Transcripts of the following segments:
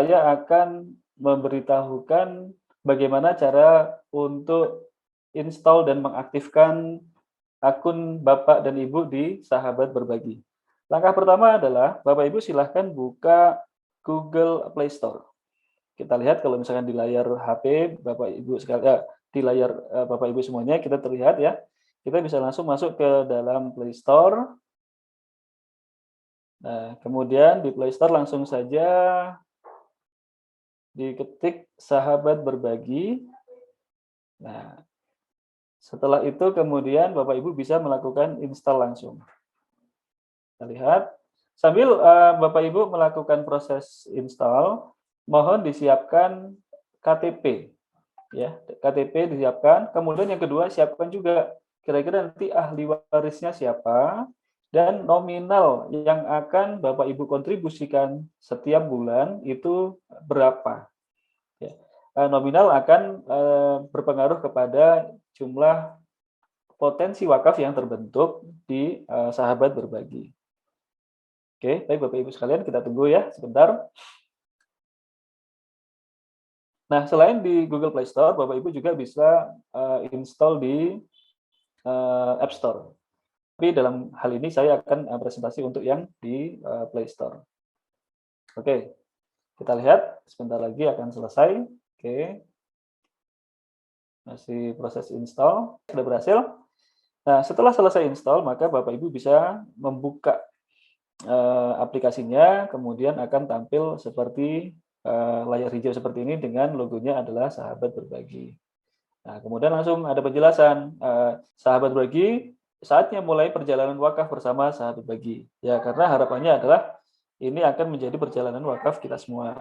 saya akan memberitahukan bagaimana cara untuk install dan mengaktifkan akun Bapak dan Ibu di Sahabat Berbagi. Langkah pertama adalah Bapak Ibu silahkan buka Google Play Store. Kita lihat kalau misalkan di layar HP Bapak Ibu sekalian, di layar Bapak Ibu semuanya kita terlihat ya. Kita bisa langsung masuk ke dalam Play Store. Nah, kemudian di Play Store langsung saja diketik Sahabat Berbagi. Nah, setelah itu kemudian Bapak Ibu bisa melakukan install langsung. Kita lihat. Sambil Bapak Ibu melakukan proses install, mohon disiapkan KTP. Ya, KTP disiapkan. Kemudian yang kedua, siapkan juga kira-kira nanti ahli warisnya siapa dan nominal yang akan Bapak Ibu kontribusikan setiap bulan itu berapa. Ya. Nominal akan berpengaruh kepada jumlah potensi wakaf yang terbentuk di Sahabat Berbagi. Oke, baik Bapak Ibu sekalian, kita tunggu ya sebentar. Nah, selain di Google Play Store, Bapak Ibu juga bisa install di App Store. Tapi dalam hal ini saya akan presentasi untuk yang di Play Store. Oke, kita lihat sebentar lagi akan selesai. Oke, masih proses install, sudah berhasil. Nah, setelah selesai install, maka Bapak Ibu bisa membuka aplikasinya, kemudian akan tampil seperti layar hijau seperti ini dengan logonya adalah Sahabat Berbagi. Nah, kemudian langsung ada penjelasan, Sahabat Berbagi saatnya mulai perjalanan wakaf bersama Sahabat Berbagi. Ya, karena harapannya adalah ini akan menjadi perjalanan wakaf kita semua.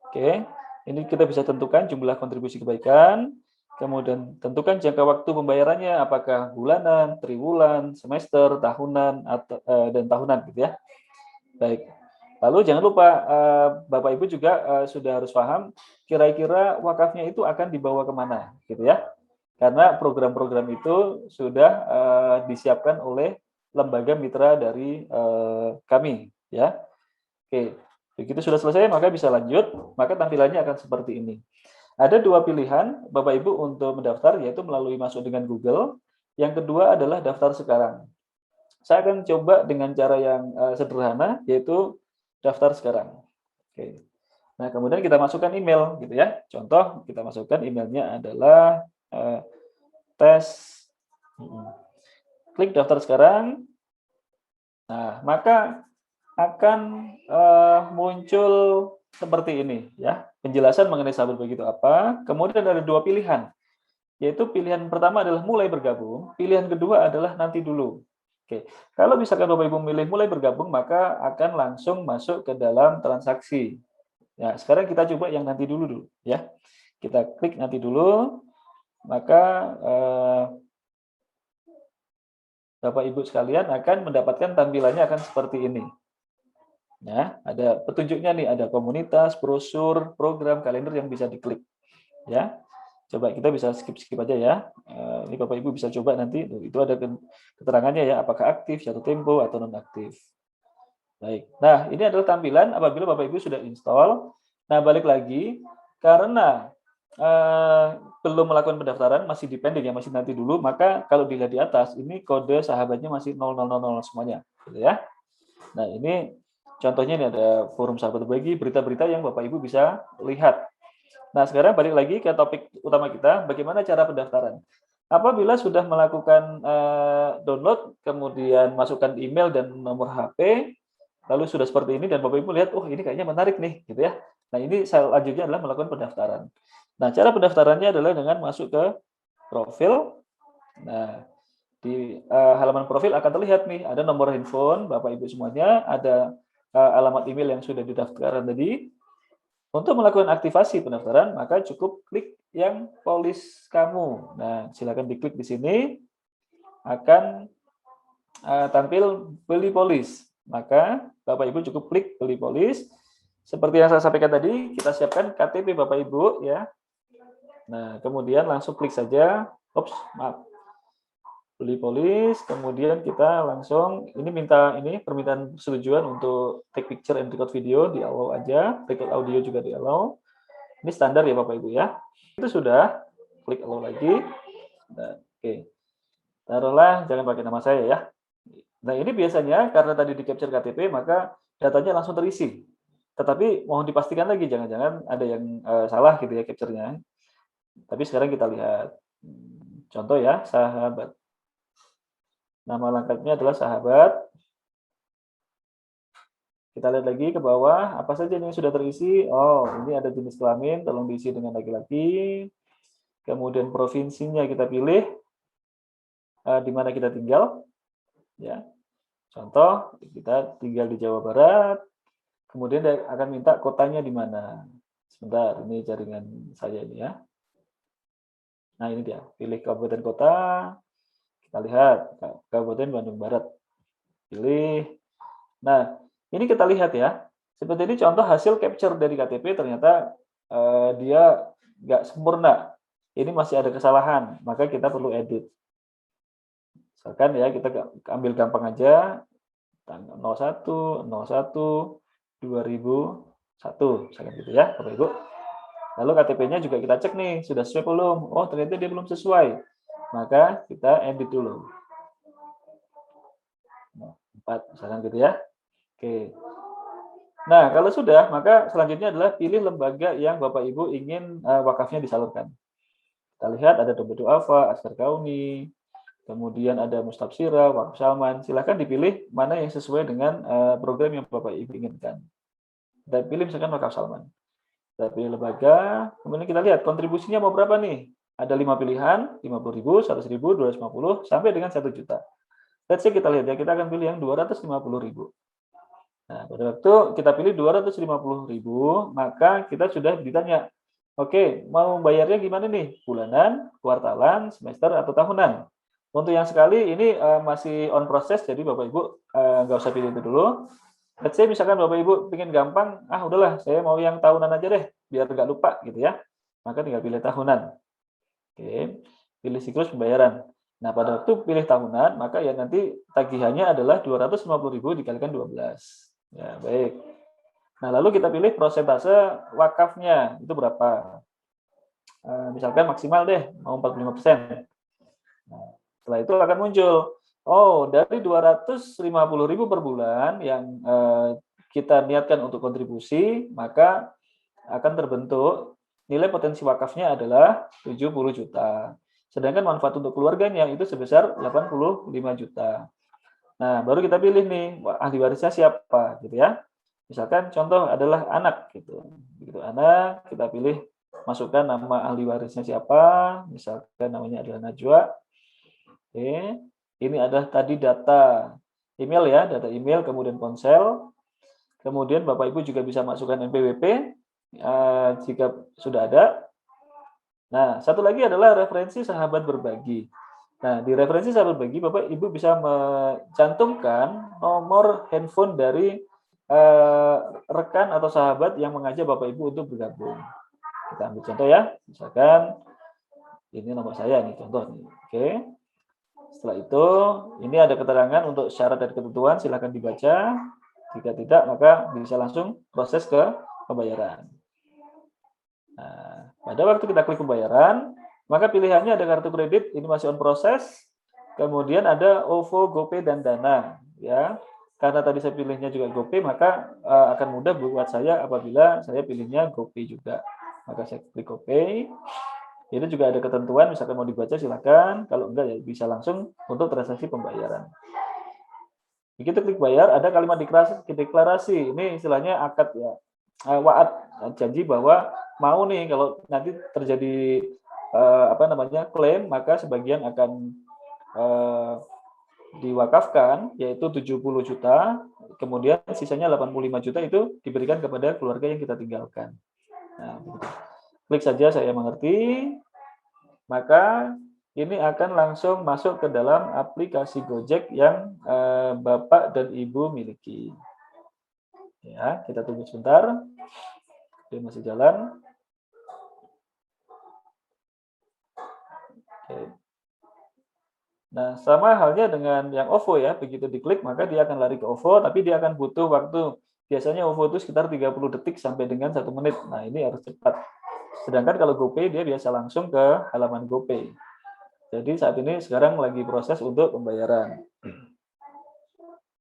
Oke, ini kita bisa tentukan jumlah kontribusi kebaikan, kemudian tentukan jangka waktu pembayarannya, apakah bulanan, triwulan, semester, tahunan, atau, dan tahunan gitu ya. Baik. Lalu jangan lupa Bapak Ibu juga sudah harus paham kira-kira wakafnya itu akan dibawa kemana, gitu ya. Karena program-program itu sudah disiapkan oleh lembaga mitra dari kami, ya. Oke, begitu sudah selesai maka bisa lanjut, maka tampilannya akan seperti ini. Ada dua pilihan Bapak Ibu untuk mendaftar, yaitu melalui masuk dengan Google. Yang kedua adalah daftar sekarang. Saya akan coba dengan cara yang sederhana, yaitu daftar sekarang. Oke. Nah, kemudian kita masukkan email, gitu ya. Contoh, kita masukkan emailnya adalah tes. Klik daftar sekarang. Nah, maka akan muncul seperti ini, ya. Penjelasan mengenai Sahabat Berbagi itu apa. Kemudian ada dua pilihan, yaitu pilihan pertama adalah mulai bergabung, pilihan kedua adalah nanti dulu. Oke, kalau misalkan Bapak Ibu memilih mulai bergabung, maka akan langsung masuk ke dalam transaksi. Ya, sekarang kita coba yang nanti dulu, ya. Kita klik nanti dulu, maka Bapak Ibu sekalian akan mendapatkan tampilannya akan seperti ini. Ya, ada petunjuknya nih, ada komunitas, brosur, program, kalender yang bisa diklik. Ya, coba kita bisa skip aja ya. Ini Bapak Ibu bisa coba nanti, itu ada keterangannya ya, apakah aktif, jatuh tempo, atau non-aktif. Baik, nah ini adalah tampilan apabila Bapak Ibu sudah install. Nah, balik lagi, karena belum melakukan pendaftaran, masih depending ya, masih nanti dulu, maka kalau dilihat di atas, ini kode sahabatnya masih 0000 semuanya. Gitu ya. Nah, ini contohnya ini ada forum Sahabat Berbagi, berita-berita yang Bapak Ibu bisa lihat. Nah, sekarang balik lagi ke topik utama kita, bagaimana cara pendaftaran. Apabila sudah melakukan download, kemudian masukkan email dan nomor HP, lalu sudah seperti ini dan Bapak Ibu lihat, oh ini kayaknya menarik nih, gitu ya. Nah, ini selanjutnya adalah melakukan pendaftaran. Nah, cara pendaftarannya adalah dengan masuk ke profil. Nah, di halaman profil akan terlihat nih, ada nomor handphone Bapak Ibu semuanya, ada alamat email yang sudah didaftarkan tadi. Untuk melakukan aktivasi pendaftaran, maka cukup klik yang polis kamu. Nah, silakan diklik di sini, akan tampil beli polis. Maka Bapak Ibu cukup klik beli polis. Seperti yang saya sampaikan tadi, kita siapkan KTP Bapak Ibu ya. Nah, kemudian langsung klik saja. Ops, maaf. beli polis, kemudian kita langsung ini minta ini permintaan persetujuan untuk take picture and record video di allow aja, record audio juga di allow. Ini standar ya Bapak Ibu ya. Itu sudah, klik allow lagi. Nah, oke. Taruhlah jangan pakai nama saya ya. Nah, ini biasanya karena tadi di capture KTP maka datanya langsung terisi. Tetapi mohon dipastikan lagi jangan-jangan ada yang salah gitu ya capture-nya. Tapi sekarang kita lihat. Contoh ya, sahabat. Nama lengkapnya adalah sahabat. Kita lihat lagi ke bawah, apa saja yang sudah terisi. Oh, ini ada jenis kelamin, tolong diisi dengan laki-laki. Kemudian provinsinya kita pilih, di mana kita tinggal. Ya, contoh, kita tinggal di Jawa Barat. Kemudian dia akan minta kotanya di mana. Sebentar, ini jaringan saya ini ya. Nah, ini dia, pilih kabupaten kota. Kita lihat, Kabupaten Bandung Barat. Pilih. Nah, ini kita lihat ya. Seperti ini contoh hasil capture dari KTP ternyata dia nggak sempurna. Ini masih ada kesalahan, maka kita perlu edit. Misalkan ya, kita ambil gampang aja, tanggal 01, 01, 2001, misalkan gitu ya, Bapak Ibu. Lalu KTP-nya juga kita cek nih, sudah sesuai belum? Oh, ternyata dia belum sesuai. Maka kita edit dulu. 4, misalkan gitu ya. Oke. Nah, kalau sudah, maka selanjutnya adalah pilih lembaga yang Bapak Ibu ingin wakafnya disalurkan. Kita lihat ada Dompet Duafa, Askar Kauni, kemudian ada Mustafsira, Wakaf Salman. Silakan dipilih mana yang sesuai dengan program yang Bapak Ibu inginkan. Kita pilih misalkan Wakaf Salman. Kita pilih lembaga, kemudian kita lihat kontribusinya mau berapa nih. Ada 5 pilihan, 50.000, 100.000, 250, sampai dengan 1 juta. Let's say kita lihat ya, kita akan pilih yang 250.000. Nah, pada waktu kita pilih 250.000, maka kita sudah ditanya, oke, mau bayarnya gimana nih? Bulanan, kuartalan, semester, atau tahunan? Untuk yang sekali ini masih on proses, jadi Bapak Ibu nggak usah pilih itu dulu. Let's say misalkan Bapak Ibu ingin gampang, udahlah saya mau yang tahunan aja deh, biar nggak lupa gitu ya. Maka tinggal pilih tahunan. Oke, pilih siklus pembayaran. Nah, pada waktu pilih tahunan, maka ya nanti tagihannya adalah 250.000 dikalikan 12. Ya, baik. Nah, lalu kita pilih persentase wakafnya, itu berapa? Misalkan maksimal deh, mau 45%. Nah, setelah itu akan muncul, oh, dari 250.000 per bulan yang kita niatkan untuk kontribusi, maka akan terbentuk nilai potensi wakafnya adalah 70 juta. Sedangkan manfaat untuk keluarganya itu sebesar 85 juta. Nah, baru kita pilih nih, ahli warisnya siapa gitu ya. Misalkan contoh adalah anak gitu. Begitu anak, kita pilih masukkan nama ahli warisnya siapa, misalkan namanya adalah Najwa. Oke. Ini adalah tadi data email ya, data email kemudian ponsel. Kemudian Bapak Ibu juga bisa masukkan NPWP jika sudah ada. Nah, satu lagi adalah referensi sahabat berbagi. Nah, di referensi sahabat berbagi, Bapak Ibu bisa mencantumkan nomor handphone dari rekan atau sahabat yang mengajak Bapak Ibu untuk bergabung. Kita ambil contoh ya, misalkan ini nomor saya nih, contoh nih. Oke. Setelah itu, ini ada keterangan untuk syarat dan ketentuan, silakan dibaca. Jika tidak, maka bisa langsung proses ke pembayaran. Nah, pada waktu kita klik pembayaran, maka pilihannya ada kartu kredit, ini masih on proses. Kemudian ada OVO, GoPay, dan Dana. Ya, karena tadi saya pilihnya juga GoPay, maka akan mudah buat saya apabila saya pilihnya GoPay juga. Maka saya klik GoPay. Ini juga ada ketentuan, misalkan mau dibaca silakan. Kalau enggak ya bisa langsung untuk transaksi pembayaran. Begitu klik bayar, ada kalimat deklarasi. Ini istilahnya akad ya, waat, janji bahwa mau nih kalau nanti terjadi klaim, maka sebagian akan diwakafkan, yaitu 70 juta, kemudian sisanya 85 juta itu diberikan kepada keluarga yang kita tinggalkan. Nah, begitu. Klik saja saya mengerti, maka ini akan langsung masuk ke dalam aplikasi Gojek yang Bapak dan Ibu miliki. Ya, kita tunggu sebentar. Dia masih jalan. Oke. Nah, sama halnya dengan yang OVO ya, begitu diklik maka dia akan lari ke OVO, tapi dia akan butuh waktu. Biasanya OVO itu sekitar 30 detik sampai dengan 1 menit. Nah, ini harus cepat. Sedangkan kalau GoPay dia biasa langsung ke halaman GoPay. Jadi saat ini sekarang lagi proses untuk pembayaran.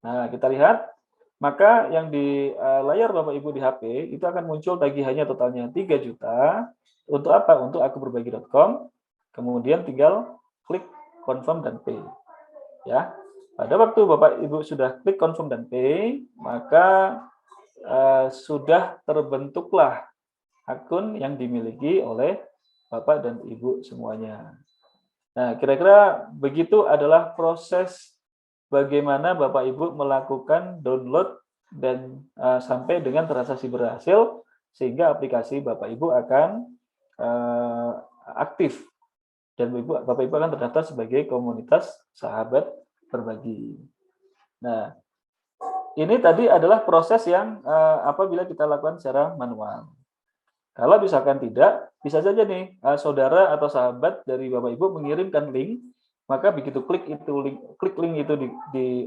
Nah, kita lihat, maka yang di layar Bapak Ibu di HP itu akan muncul tagihannya totalnya 3 juta. Untuk apa? Untuk akuberbagi.com. Kemudian tinggal klik confirm dan pay. Ya. Pada waktu Bapak Ibu sudah klik confirm dan pay, maka sudah terbentuklah akun yang dimiliki oleh Bapak dan Ibu semuanya. Nah, kira-kira begitu adalah proses bagaimana Bapak Ibu melakukan download dan sampai dengan transaksi berhasil sehingga aplikasi Bapak Ibu akan aktif dan Bapak Ibu akan terdaftar sebagai komunitas sahabat berbagi. Nah, ini tadi adalah proses yang apabila kita lakukan secara manual. Kalau misalkan tidak, bisa saja nih saudara atau sahabat dari Bapak Ibu mengirimkan link, maka begitu klik link itu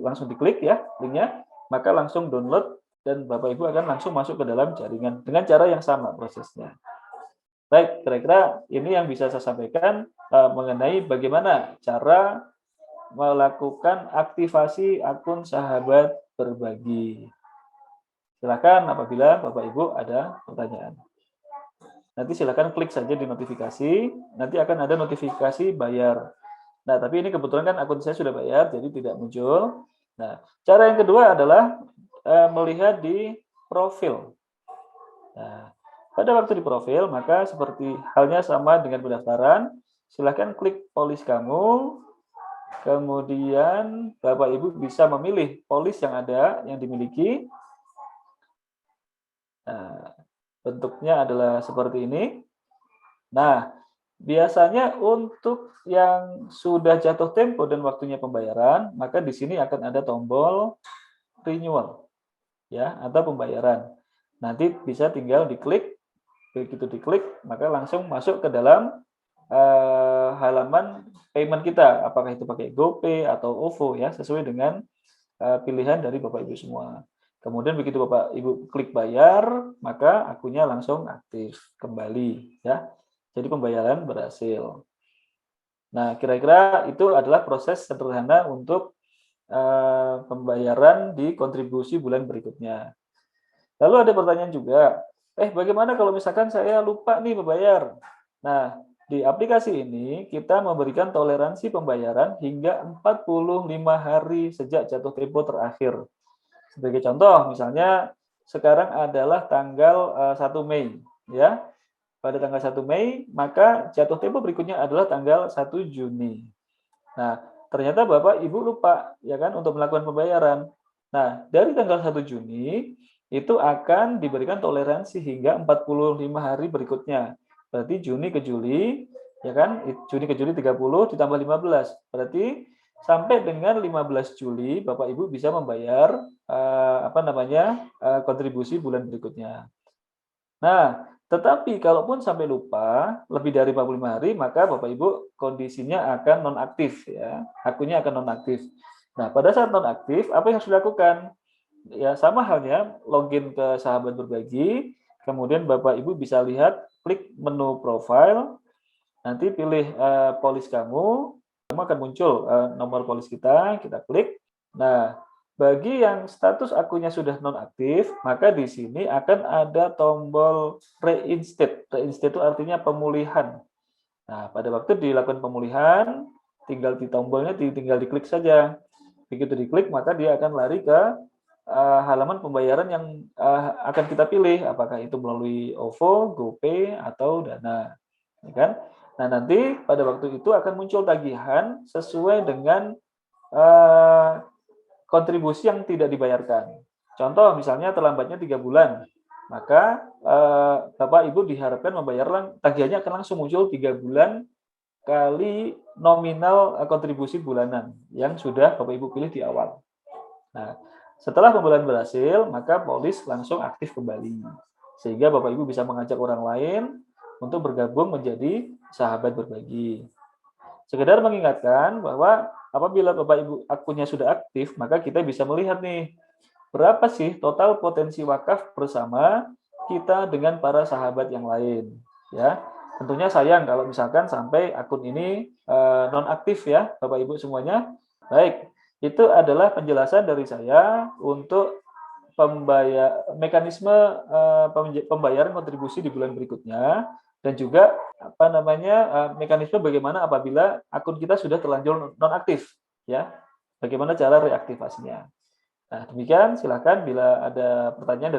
langsung diklik ya linknya, maka langsung download dan Bapak Ibu akan langsung masuk ke dalam jaringan dengan cara yang sama prosesnya. Baik, kira-kira ini yang bisa saya sampaikan mengenai bagaimana cara melakukan aktivasi akun sahabat berbagi. Silakan apabila Bapak Ibu ada pertanyaan. Nanti silakan klik saja di notifikasi, nanti akan ada notifikasi bayar. Nah, tapi ini kebetulan kan akun saya sudah bayar, jadi tidak muncul. Nah, cara yang kedua adalah melihat di profil. Nah, pada waktu di profil, maka seperti halnya sama dengan pendaftaran, silakan klik polis kamu, kemudian Bapak Ibu bisa memilih polis yang ada, yang dimiliki. Nah, bentuknya adalah seperti ini. Nah, biasanya untuk yang sudah jatuh tempo dan waktunya pembayaran, maka di sini akan ada tombol renewal ya atau pembayaran. Nanti bisa tinggal diklik, begitu diklik maka langsung masuk ke dalam halaman payment kita, apakah itu pakai GoPay atau OVO ya, sesuai dengan pilihan dari Bapak Ibu semua. Kemudian begitu Bapak Ibu klik bayar, maka akunnya langsung aktif kembali ya. Jadi pembayaran berhasil. Nah, kira-kira itu adalah proses sederhana untuk pembayaran di kontribusi bulan berikutnya. Lalu ada pertanyaan juga, bagaimana kalau misalkan saya lupa nih membayar? Nah, di aplikasi ini kita memberikan toleransi pembayaran hingga 45 hari sejak jatuh tempo terakhir. Sebagai contoh, misalnya sekarang adalah tanggal 1 Mei, ya. Pada tanggal 1 Mei, maka jatuh tempo berikutnya adalah tanggal 1 Juni. Nah, ternyata Bapak Ibu lupa ya kan untuk melakukan pembayaran. Nah, dari tanggal 1 Juni itu akan diberikan toleransi hingga 45 hari berikutnya. Berarti Juni ke Juli, ya kan? Juni ke Juli 30 ditambah 15. Berarti sampai dengan 15 Juli Bapak Ibu bisa membayar kontribusi bulan berikutnya. Nah, tetapi kalaupun sampai lupa lebih dari 45 hari, maka Bapak Ibu kondisinya akan nonaktif ya. Akunnya akan nonaktif. Nah, pada saat nonaktif, apa yang harus dilakukan? Ya, sama halnya login ke Sahabat Berbagi, kemudian Bapak Ibu bisa lihat klik menu profile, nanti pilih polis kamu akan muncul nomor polis kita klik. Nah, bagi yang status akunnya sudah nonaktif, maka di sini akan ada tombol reinstate. Reinstate itu artinya pemulihan. Nah, pada waktu dilakukan pemulihan, tinggal di tombolnya tinggal diklik saja. Begitu diklik, maka dia akan lari ke halaman pembayaran yang akan kita pilih, apakah itu melalui OVO, GoPay, atau Dana. Ya kan? Nah, nanti pada waktu itu akan muncul tagihan sesuai dengan kontribusi yang tidak dibayarkan. Contoh misalnya terlambatnya 3 bulan, maka Bapak Ibu diharapkan membayar tagihannya akan langsung muncul 3 bulan kali nominal kontribusi bulanan yang sudah Bapak Ibu pilih di awal. Nah, setelah pembayaran berhasil, maka polis langsung aktif kembali. Sehingga Bapak Ibu bisa mengajak orang lain untuk bergabung menjadi sahabat berbagi. Sekedar mengingatkan bahwa apabila Bapak Ibu akunnya sudah aktif, maka kita bisa melihat nih, berapa sih total potensi wakaf bersama kita dengan para sahabat yang lain, ya. Tentunya sayang kalau misalkan sampai akun ini nonaktif ya, Bapak Ibu semuanya. Baik, itu adalah penjelasan dari saya untuk mekanisme pembayaran kontribusi di bulan berikutnya, dan juga apa namanya mekanisme bagaimana apabila akun kita sudah terlanjur nonaktif, ya. Bagaimana cara reaktivasinya. Nah, demikian, silakan bila ada pertanyaan dari